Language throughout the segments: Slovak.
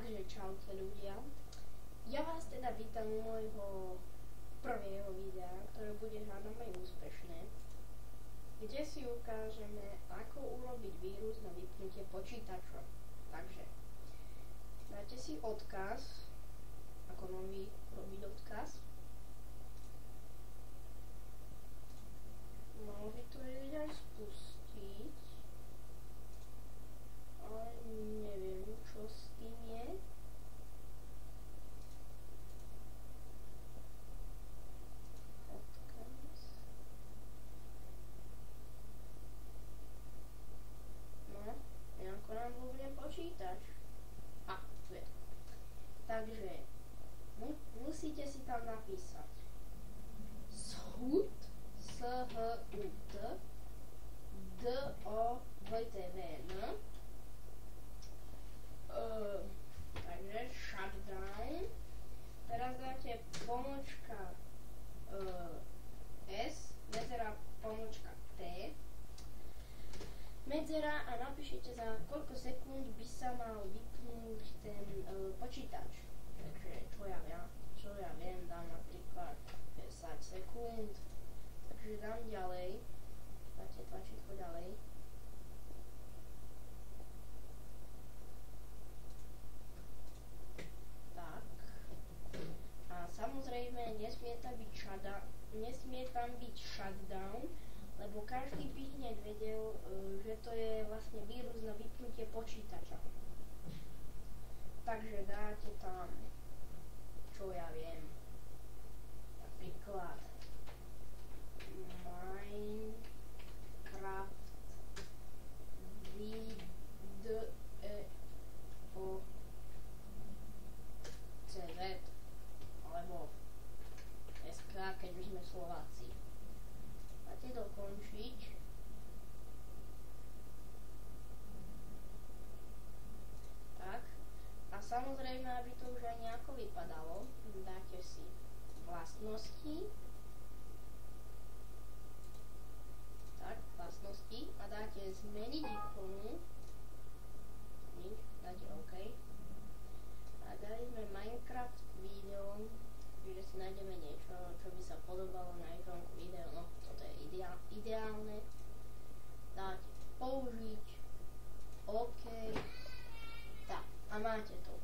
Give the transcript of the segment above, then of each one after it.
Takže čaute ľudia, ja vás teda vítam u môjho prvého videa, ktoré bude hádam aj úspešné, kde si ukážeme, ako urobiť vírus na vypnutie počítača. Takže dáte si odkaz, ako nový urobiť odkaz. Malo by to aj spustiť, ale neviem, čo s tým je. Odkaz. No, nejako nám bude počítač. Tu je. Takže musíte si tam napísať SHUT, S-H-U-T, D-O-2-T-V-N. Takže shutdown. Teraz dáte pomočka S, medzera pomočka T, medzera a napíšete, za koľko sekúnd by sa mal vypnúť ten počítač. Takže čo ja viem, dám napríklad 10 sekúnd. Takže dám ďalej, dáte tlačítko ďalej. Tak. A samozrejme nesmie tam byť shutdown, lebo každý by hneď vedel, že to je vlastne vírus na vypnutie počítača. Takže dáte tam, čo ja viem, napríklad Minecraft video CZ alebo SK, keď už sme Slováci. Máte dokončiť. Tak. A samozrejme, aby to už aj nejako vypadalo, dáte si vlastnosti. Tak, vlastnosti. A dáte zmeniť ikonu. Nič, dáte OK. A dali sme Minecraft video, čiže si nájdeme niečo, čo by sa podobalo na ikonku video. No, toto je ideálne. Dáte použiť, OK. Tak, a máte to.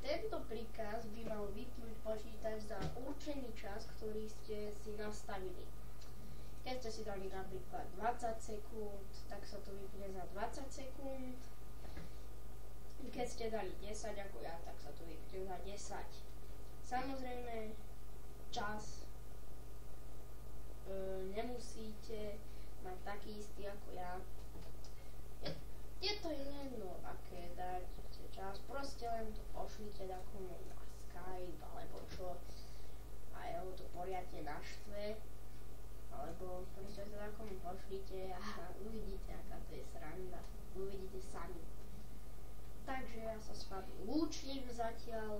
Tento príkaz by mal vypnúť počítač za určený čas, ktorý ste si nastavili. Keď ste si dali napríklad 20 sekúnd, tak sa to vypne za 20 sekúnd. Keď ste dali 10 ako ja, tak sa to vypne za 10. Samozrejme, čas nemusíte mať taký istý ako ja. Je to jedno, aké dáte čas, proste len to pošlite takomu na Skype alebo čo a jeho to poriadne naštve, alebo proste to takomu pošlite a uvidíte, aká to je sranda, uvidíte sami. Takže ja sa s vami lúčim zatiaľ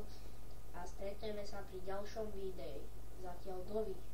a stretneme sa pri ďalšom videu. Zatiaľ dovidenia.